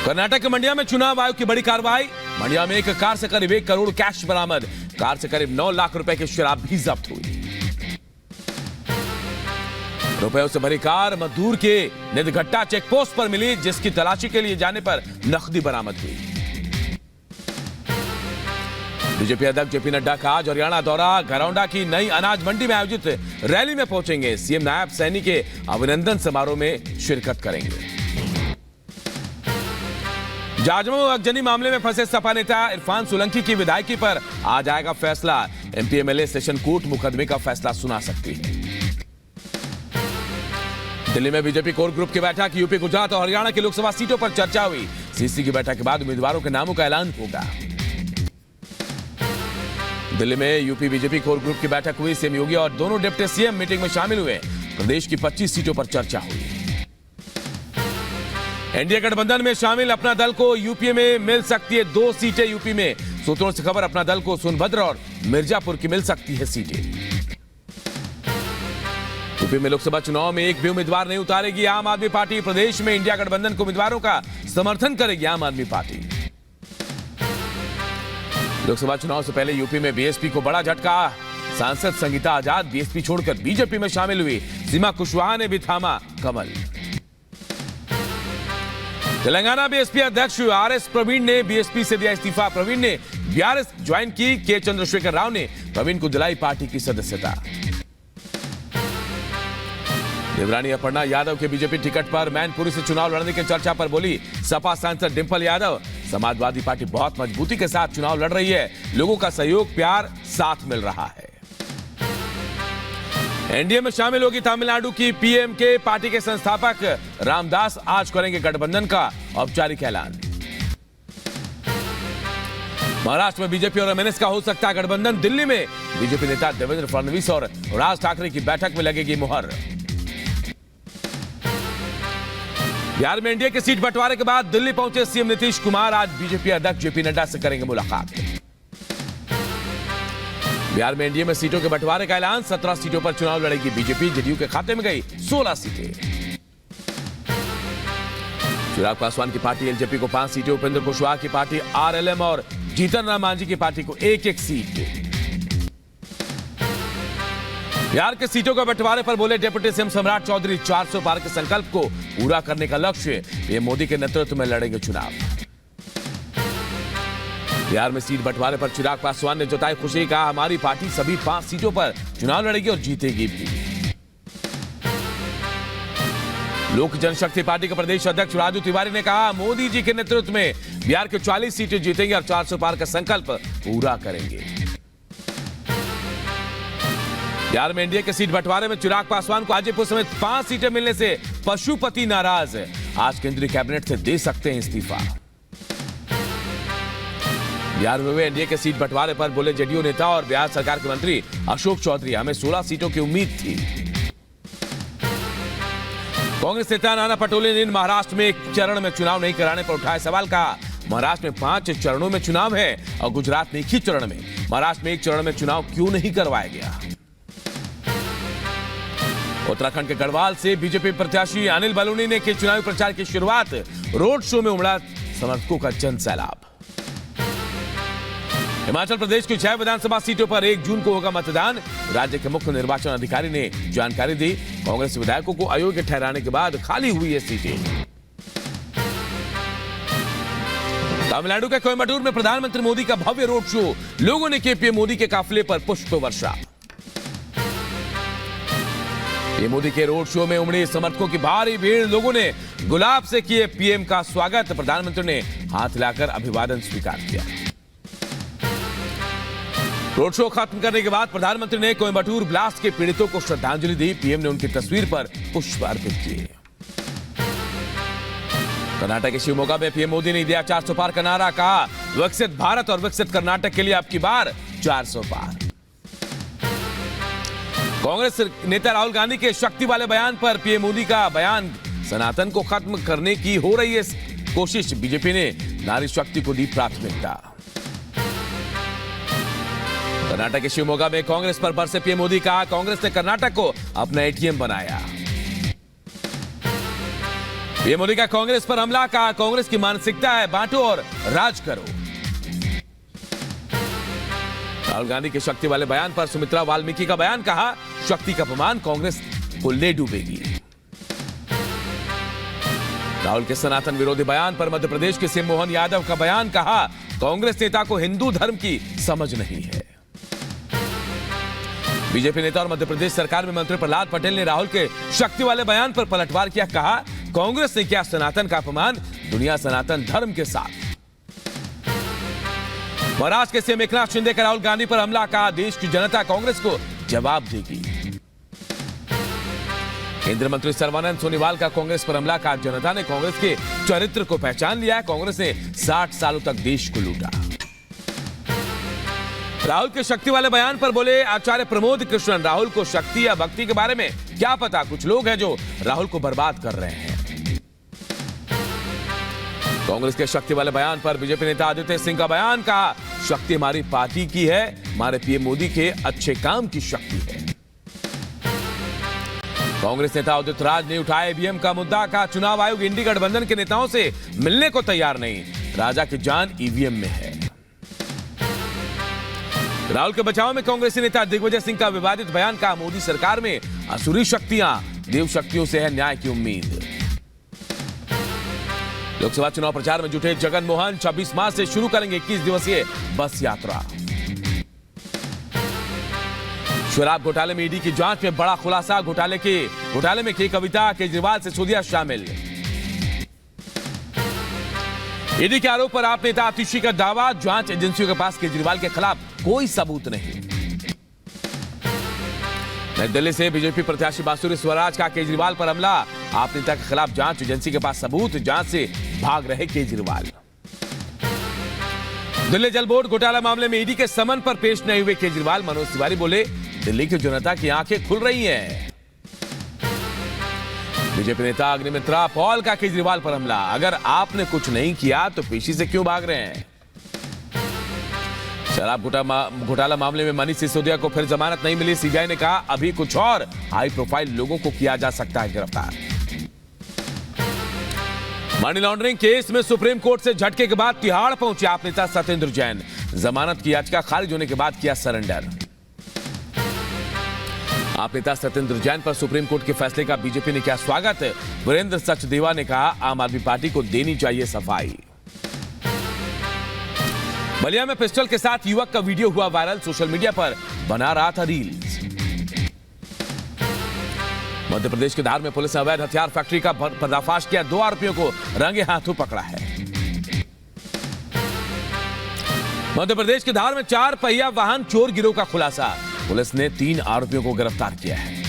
कर्नाटक के मंडिया में चुनाव आयोग की बड़ी कार्रवाई। मंडिया में एक कार से करीब 1 करोड़ कैश बरामद। कार से करीब 9 लाख रुपए की शराब भी जब्त हुई। रुपयों से भरी कार मधुर के निधघट्टा चेक पोस्ट पर मिली, जिसकी तलाशी के लिए जाने पर नकदी बरामद हुई। बीजेपी अध्यक्ष जेपी नड्डा का आज हरियाणा दौरा। घरौंडा की नई अनाज मंडी में आयोजित रैली में पहुंचेंगे। सीएम नायब सैनी के अभिनंदन समारोह में शिरकत करेंगे। जाजमऊ अगजनी मामले में फंसे सपा नेता इरफान सोलंकी की विधायकी पर आज आएगा फैसला। एमपी एमएलए सेशन कोर्ट मुकदमे का फैसला सुना सकती है। दिल्ली में बीजेपी कोर ग्रुप की बैठक। यूपी, गुजरात और हरियाणा की लोकसभा सीटों पर चर्चा हुई। सीसी की बैठक के बाद उम्मीदवारों के नामों का ऐलान होगा। दिल्ली में यूपी बीजेपी कोर ग्रुप की बैठक हुई। सीएम योगी और दोनों डिप्टी सीएम मीटिंग में शामिल हुए। प्रदेश की 25 सीटों पर चर्चा हुई। एनडीए गठबंधन में शामिल अपना दल को यूपी में मिल सकती है 2 सीटें। यूपी में सूत्रों से खबर, अपना दल को सोनभद्र और मिर्जापुर की मिल सकती है सीटें। यूपी में लोकसभा चुनाव में एक भी उम्मीदवार नहीं उतारेगी आम आदमी पार्टी। प्रदेश में इंडिया गठबंधन को उम्मीदवारों का समर्थन करेगी आम आदमी पार्टी। लोकसभा चुनाव से पहले यूपी में बीएसपी को बड़ा झटका। सांसद संगीता आजाद बीएसपी छोड़कर बीजेपी में शामिल हुई। सीमा कुशवाहा ने भी थामा कमल। तेलंगाना बीएसपी अध्यक्ष आरएस प्रवीण ने बीएसपी से दिया इस्तीफा। प्रवीण ने बीआरएस ज्वाइन की। के चंद्रशेखर राव ने प्रवीण को दिलाई पार्टी की सदस्यता। देवरानी अपर्णा यादव के बीजेपी टिकट पर मैनपुरी से चुनाव लड़ने की चर्चा पर बोली सपा सांसद डिंपल यादव। समाजवादी पार्टी बहुत मजबूती के साथ चुनाव लड़ रही है। लोगों का सहयोग, प्यार साथ मिल रहा है। एनडीए में शामिल होगी तमिलनाडु की पीएमके पार्टी के संस्थापक रामदास। आज करेंगे गठबंधन का औपचारिक ऐलान। महाराष्ट्र में बीजेपी और एमएनएस का हो सकता है गठबंधन। दिल्ली में बीजेपी नेता देवेंद्र फडणवीस और राज ठाकरे की बैठक में लगेगी मुहर। बिहार में एनडीए की सीट बंटवारे के बाद दिल्ली पहुंचे सीएम नीतीश कुमार। आज बीजेपी अध्यक्ष जेपी नड्डा से करेंगे मुलाकात। बिहार में एनडीए में सीटों के बंटवारे का ऐलान। 17 सीटों पर चुनाव लड़ेगी बीजेपी। जेडीयू के खाते में गई 16 सीटें। चिराग पासवान की पार्टी एलजेपी को 5 सीटें। उपेंद्र कुशवाहा की पार्टी आरएलएम और जीतन राम मांझी की पार्टी को 1-1 सीट। बिहार के सीटों के बंटवारे पर बोले डिप्टी सीएम सम्राट चौधरी, 400 पार के संकल्प को पूरा करने का लक्ष्य। पीएम मोदी के नेतृत्व में लड़ेंगे चुनाव। बिहार में सीट बंटवारे पर चिराग पासवान ने जताई खुशी। कहा हमारी पार्टी सभी 5 सीटों पर चुनाव लड़ेगी और जीतेगी भी। लोक जनशक्ति पार्टी के प्रदेश अध्यक्ष राजू तिवारी ने कहा मोदी जी के नेतृत्व में बिहार के 40 सीटें जीतेंगे और 400 पार का संकल्प पूरा करेंगे। बिहार में एनडीए के सीट बंटवारे में चिराग पासवान को हाजीपुर समेत 5 सीटें मिलने से पशुपति नाराज। आज केंद्रीय कैबिनेट से दे सकते हैं इस्तीफा। बिहार में हुए एनडीए के सीट बंटवारे पर बोले जेडीयू नेता और बिहार सरकार के मंत्री अशोक चौधरी, हमें 16 सीटों की उम्मीद थी। कांग्रेस नेता नाना पटोले ने महाराष्ट्र में एक चरण में चुनाव नहीं कराने पर उठाए सवाल। कहा महाराष्ट्र में 5 चरणों में चुनाव है और गुजरात में एक ही चरण में। महाराष्ट्र में एक चरण में चुनाव क्यों नहीं करवाया गया। उत्तराखंड के गढ़वाल से बीजेपी प्रत्याशी अनिल बलूनी ने की चुनावी प्रचार की शुरुआत। रोड शो में उमड़ा समर्थकों का जन सैलाब। हिमाचल प्रदेश की 6 विधानसभा सीटों पर 1 जून को होगा मतदान। राज्य के मुख्य निर्वाचन अधिकारी ने जानकारी दी। कांग्रेस विधायकों को अयोग्य ठहराने के बाद खाली हुई ये सीटें। तमिलनाडु के कोयम्बटूर में प्रधानमंत्री मोदी का भव्य रोड शो। लोगों ने किए पीएम मोदी के काफिले पर पुष्प वर्षा। पीएम मोदी के रोड शो में उमड़ी समर्थकों की भारी भीड़। लोगों ने गुलाब से किए पीएम का स्वागत। प्रधानमंत्री ने हाथ हिलाकर अभिवादन स्वीकार किया। रोड शो खत्म करने के बाद प्रधानमंत्री ने कोयम्बटूर ब्लास्ट के पीड़ितों को श्रद्धांजलि दी। पीएम ने उनकी तस्वीर पर पुष्प अर्पित किए। कर्नाटक के शिवमोगा में पीएम मोदी ने दिया 400 पार का नारा। कहा विकसित भारत और विकसित कर्नाटक के लिए अब की बार 400 पार। कांग्रेस नेता राहुल गांधी के शक्ति वाले बयान पर पीएम मोदी का बयान। सनातन को खत्म करने की हो रही है कोशिश। बीजेपी ने नारी शक्ति को दी प्राथमिकता। कर्नाटक के शिवमोगा में कांग्रेस पर बरसे पीएम मोदी। कहा कांग्रेस ने कर्नाटक को अपना एटीएम बनाया। पीएम मोदी का कांग्रेस पर हमला, कहा कांग्रेस की मानसिकता है बांटो और राज करो। राहुल गांधी के शक्ति वाले बयान पर सुमित्रा वाल्मीकि का बयान, कहा शक्ति का अपमान कांग्रेस को ले डूबेगी। राहुल के सनातन विरोधी बयान पर मध्य प्रदेश के सीएम मोहन यादव का बयान, कहा कांग्रेस नेता को हिंदू धर्म की समझ नहीं है। बीजेपी नेता और मध्य प्रदेश सरकार में मंत्री प्रहलाद पटेल ने राहुल के शक्ति वाले बयान पर पलटवार किया, कहा कांग्रेस ने किया सनातन का अपमान, दुनिया सनातन धर्म के साथ। महाराष्ट्र के सीएम एकनाथ शिंदे का राहुल गांधी पर हमला, कहा देश की जनता कांग्रेस को जवाब देगी। केंद्रीय मंत्री सर्बानंद सोनोवाल का कांग्रेस पर हमला, कहा जनता ने कांग्रेस के चरित्र को पहचान लिया है, कांग्रेस ने 60 सालों तक देश को लूटा। राहुल के शक्ति वाले बयान पर बोले आचार्य प्रमोद कृष्णन, राहुल को शक्ति या भक्ति के बारे में क्या पता, कुछ लोग हैं जो राहुल को बर्बाद कर रहे हैं। कांग्रेस के शक्ति वाले बयान पर बीजेपी नेता आदित्य सिंह का बयान, कहा शक्ति हमारी पार्टी की है, हमारे पीएम मोदी के अच्छे काम की शक्ति है। कांग्रेस नेता उदित राज ने उठाया ईवीएम का मुद्दा, कहा चुनाव आयोग इंडी गठबंधन के नेताओं से मिलने को तैयार नहीं, राजा की जान ईवीएम में है। राहुल के बचाव में कांग्रेसी नेता दिग्विजय सिंह का विवादित बयान, कहा मोदी सरकार में असुरी शक्तियां, देव शक्तियों से है न्याय की उम्मीद। लोकसभा चुनाव प्रचार में जुटे जगन मोहन 26 मार्च से शुरू करेंगे 21 दिवसीय बस यात्रा। शराब घोटाले में ईडी की जांच में बड़ा खुलासा, घोटाले में की कविता केजरीवाल से सिसोदिया शामिल। ईडी के आरोप पर आप नेता आतिशी का दावा, जांच एजेंसियों के पास केजरीवाल के खिलाफ कोई सबूत नहीं। नई दिल्ली से बीजेपी प्रत्याशी बांसुरी स्वराज का केजरीवाल पर हमला, आप नेता के खिलाफ जांच एजेंसी के पास सबूत, जांच से भाग रहे केजरीवाल। दिल्ली जल बोर्ड घोटाला मामले में ईडी के समन पर पेश नहीं हुए केजरीवाल, मनोज तिवारी बोले दिल्ली की जनता की आंखें खुल रही हैं। बीजेपी नेता अग्निमित्रा पॉल का केजरीवाल पर हमला, अगर आपने कुछ नहीं किया तो पेशी से क्यों भाग रहे हैं। शराब घोटाला मामले में मनीष सिसोदिया को फिर जमानत नहीं मिली, सीबीआई ने कहा अभी कुछ और हाई प्रोफाइल लोगों को किया जा सकता है गिरफ्तार। मनी लॉन्ड्रिंग केस में सुप्रीम कोर्ट से झटके के बाद तिहाड़ पहुंचे आप नेता सत्येंद्र जैन, जमानत की याचिका खारिज होने के बाद किया सरेंडर। आप नेता सत्येंद्र जैन पर सुप्रीम कोर्ट के फैसले का बीजेपी ने किया स्वागत, वीरेंद्र सचदेवा ने कहा आम आदमी पार्टी को देनी चाहिए सफाई। बलिया में पिस्टल के साथ युवक का वीडियो हुआ वायरल, सोशल मीडिया पर बना रहा था रील्स। मध्य प्रदेश के धार में पुलिस ने अवैध हथियार फैक्ट्री का पर्दाफाश किया, 2 आरोपियों को रंगे हाथों पकड़ा है। मध्य प्रदेश के धार में 4 पहिया वाहन चोर गिरोह का खुलासा, पुलिस ने 3 आरोपियों को गिरफ्तार किया है।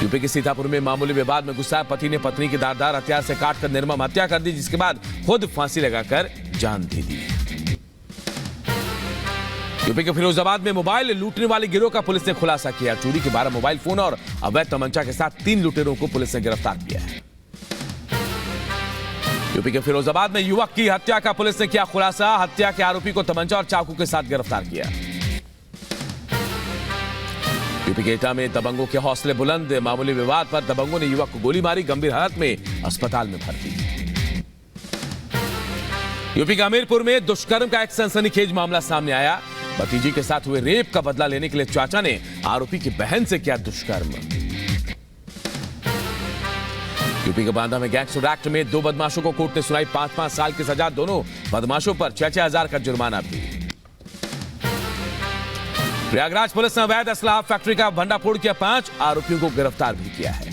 यूपी के सीतापुर में मामूली विवाद में गुस्सा पति ने पत्नी की धारदार हथियार से काटकर निर्मम हत्या कर दी, जिसके बाद खुद फांसी लगाकर जान दे दी। यूपी के फिरोजाबाद में मोबाइल लूटने वाले गिरोह का पुलिस ने खुलासा किया, चोरी के 12 मोबाइल फोन और अवैध तमंचा के साथ 3 लुटेरों को पुलिस ने गिरफ्तार किया है। यूपी के फिरोजाबाद में युवक की हत्या का पुलिस ने किया खुलासा, हत्या के आरोपी को तमंचा और चाकू के साथ गिरफ्तार किया। यूपी के एटा में दबंगों के हौसले बुलंद, मामूली विवाद पर दबंगों ने युवक को गोली मारी, गंभीर हालत में अस्पताल में भर्ती। यूपी के हमीरपुर में दुष्कर्म का एक सनसनीखेज मामला सामने आया, भतीजी के साथ हुए रेप का बदला लेने के लिए चाचा ने आरोपी की बहन से किया दुष्कर्म। यूपी के बांदा में गैंगस्टर एक्ट में 2 बदमाशों को कोर्ट ने सुनाई 5-5 साल की सजा, दोनों बदमाशों पर 6-6 हजार का जुर्माना भी। प्रयागराज पुलिस ने अवैध असलाह फैक्ट्री का भंडाफोड़ किया, 5 आरोपियों को गिरफ्तार भी किया है।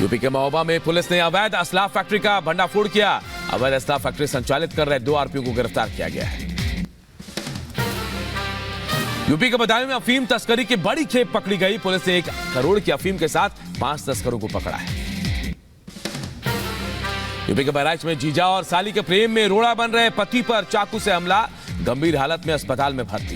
यूपी के महोबा में पुलिस ने अवैध असलाह फैक्ट्री का भंडाफोड़ किया, अवैध असलाह फैक्ट्री संचालित कर रहे 2 आरोपियों को गिरफ्तार किया गया है। यूपी के बदायूं में अफीम तस्करी की बड़ी खेप पकड़ी गई, पुलिस ने 1 करोड़ की अफीम के साथ 5 तस्करों को पकड़ा है। यूपी के बहराइच में जीजा और साली के प्रेम में रोड़ा बन रहे पति पर चाकू से हमला, गंभीर हालत में अस्पताल में भर्ती।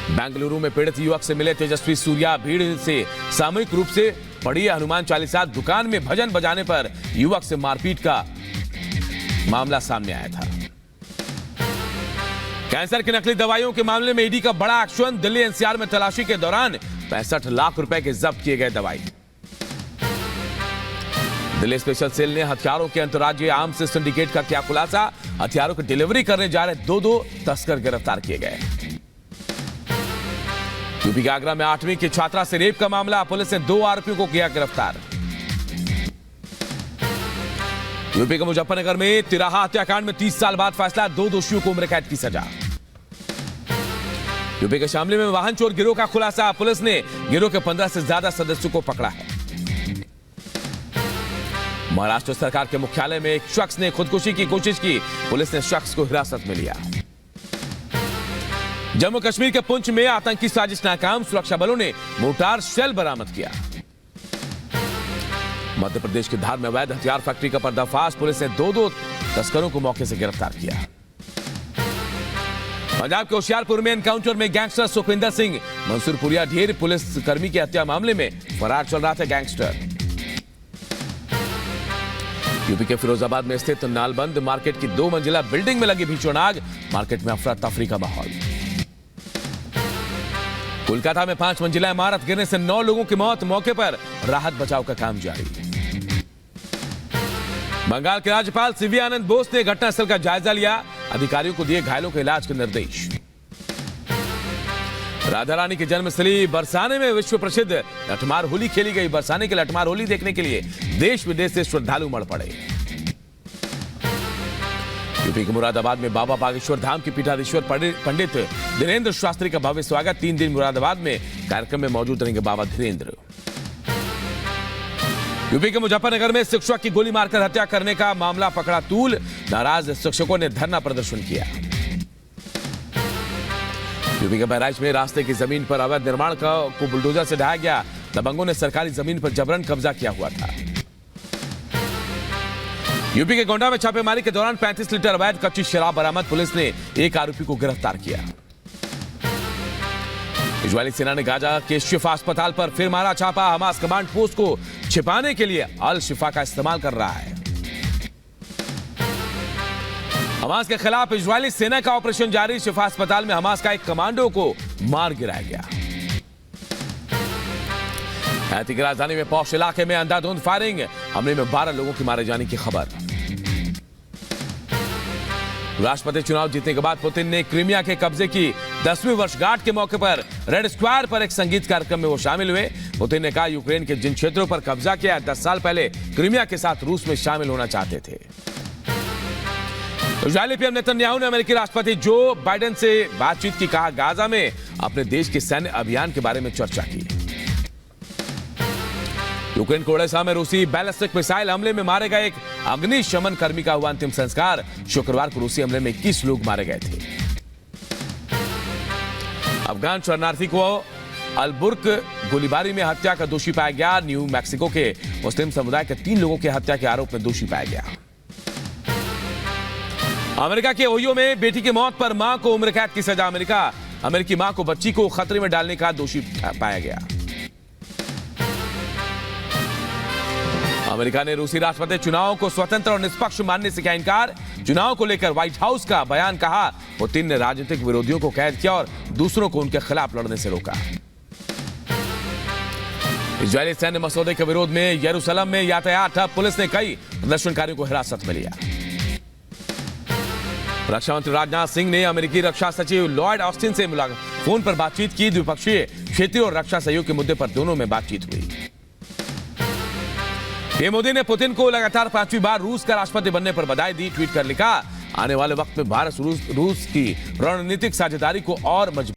बेंगलुरु में पीड़ित युवक से मिले तेजस्वी सूर्या, भीड़ से सामूहिक रूप से पढ़ी हनुमान चालीसा, दुकान में भजन बजाने पर युवक से मारपीट का मामला सामने आया था। कैंसर की नकली दवाइयों के मामले में ईडी का बड़ा एक्शन। दिल्ली एनसीआर में तलाशी के दौरान 65 लाख रुपए के जब्त किए गए दवाई। दिल्ली स्पेशल सेल ने हथियारों के अंतर्राज्यीय आर्म्स सिंडिकेट का किया खुलासा। हथियारों की डिलीवरी करने जा रहे दो तस्कर गिरफ्तार किए गए। यूपी के आगरा में 8वीं की छात्रा से रेप का मामला। पुलिस ने 2 आरोपियों को किया गिरफ्तार। यूपी के मुजफ्फरनगर में तिराहा हत्याकांड में 30 साल बाद फैसला। 2 दोषियों को उम्र कैद की सजा। यूपी के शामली में वाहन चोर गिरोह का खुलासा। पुलिस ने गिरोह के 15 से ज्यादा सदस्यों को पकड़ा है। महाराष्ट्र सरकार के मुख्यालय में एक शख्स ने खुदकुशी की कोशिश की। पुलिस ने शख्स को हिरासत में लिया। जम्मू कश्मीर के पुंछ में आतंकी साजिश नाकाम। सुरक्षा बलों ने मोर्टार शेल बरामद किया। मध्य प्रदेश के धार में अवैध हथियार फैक्ट्री का पर्दाफाश। पुलिस ने 2 तस्करों को मौके से गिरफ्तार किया। पंजाब के होशियारपुर में एनकाउंटर में गैंगस्टर सुखविंदर सिंह मंसूरपुरिया ढेर पुलिस कर्मी की हत्या मामले में फरार चल रहा था गैंगस्टर। यूपी के फिरोजाबाद में स्थित नालबंद मार्केट की 2 मंजिला बिल्डिंग में लगी भीषण आग। मार्केट में अफरा तफरी का माहौल। कोलकाता में 5 मंजिला इमारत गिरने से 9 लोगों की मौत। मौके पर राहत बचाव का काम जारी। बंगाल के राज्यपाल सीवी आनंद बोस ने घटनास्थल का जायजा लिया। अधिकारियों को दिए घायलों के इलाज के निर्देश। राधा रानी की जन्मस्थली बरसाने में विश्व प्रसिद्ध लठमार होली खेली गई। बरसाने की लठमार होली देखने के लिए देश विदेश से श्रद्धालु उमड़ पड़े। यूपी के मुरादाबाद में बाबा बागेश्वर धाम की पीठाधीश्वर पंडित धीरेन्द्र शास्त्री का भव्य स्वागत। 3 दिन मुरादाबाद में कार्यक्रम में मौजूद रहेंगे बाबा धीरेन्द्र। यूपी के मुजफ्फरनगर में शिक्षक की गोली मारकर हत्या करने का मामला पकड़ा तूल। नाराज शिक्षकों ने धरना प्रदर्शन किया। यूपी के बहराइच में रास्ते की जमीन पर अवैध निर्माण को बुलडोजर से ढाया गया। दबंगों ने सरकारी जमीन पर जबरन कब्जा किया हुआ था। यूपी के गोंडा में छापेमारी के दौरान 35 लीटर अवैध कच्ची शराब बरामद। पुलिस ने 1 आरोपी को गिरफ्तार किया। इजरायली सेना ने गाजा के शिफा अस्पताल पर फिर मारा छापा। हमास कमांड पोस्ट को छिपाने के लिए अल शिफा का इस्तेमाल कर रहा है। हमास के खिलाफ इजरायली सेना का ऑपरेशन जारी। शिफा अस्पताल में हमास का एक कमांडो को मार गिराया गया। हैती की राजधानी में पौष इलाके में अंधाधुंध फायरिंग। हमले में 12 लोगों की मारे जाने की खबर। राष्ट्रपति चुनाव जीतने के बाद पुतिन ने क्रीमिया के कब्जे की 10वीं वर्षगांठ के मौके पर रेड स्क्वायर पर एक संगीत कार्यक्रम में वो शामिल हुए। पुतिन ने कहा यूक्रेन के जिन क्षेत्रों पर कब्जा किया 10 साल पहले क्रीमिया के साथ रूस में शामिल होना चाहते थे। इजरायली पीएम नेतन्याहू ने अमेरिकी राष्ट्रपति जो बाइडेन से बातचीत की। कहा गाजा में अपने देश के सैन्य अभियान के बारे में चर्चा की। यूक्रेन के ओडेसा में रूसी बैलिस्टिक मिसाइल हमले में मारे गए एक अग्निशमन कर्मी का हुआ अंतिम संस्कार। शुक्रवार को रूसी हमले में 21 लोग मारे गए थे। अफगान शरणार्थी को अलबुर्क गोलीबारी में हत्या का दोषी पाया गया। न्यू मैक्सिको के मुस्लिम समुदाय के 3 लोगों के हत्या के आरोप में दोषी पाया गया। अमेरिका के ओहियो में बेटी की मौत पर मां को उम्र कैद की सजा। अमेरिकी मां को बच्ची को खतरे में डालने का दोषी पाया गया। अमेरिका ने रूसी राष्ट्रपति चुनाव को स्वतंत्र और निष्पक्ष मानने से किया इनकार। चुनाव को लेकर व्हाइट हाउस का बयान। कहा पुतिन ने राजनीतिक विरोधियों को कैद किया और दूसरों को उनके खिलाफ लड़ने से रोका। इजरायली सैन्य मसौदे के विरोध में यरूशलेम में यातायात ठप। पुलिस ने कई प्रदर्शनकारियों को हिरासत में लिया। रक्षा मंत्री राजनाथ सिंह ने अमेरिकी रक्षा सचिव लॉयड ऑस्टिन से फोन पर बातचीत की। द्विपक्षीय क्षेत्रीय और रक्षा सहयोग के मुद्दे पर दोनों में बातचीत हुई। पीएम मोदी ने पुतिन को लगातार 5वीं बार रूस का राष्ट्रपति बनने पर बधाई दी। ट्वीट कर लिखा आने वाले वक्त में भारत रूस की रणनीतिक साझेदारी को और मजबूत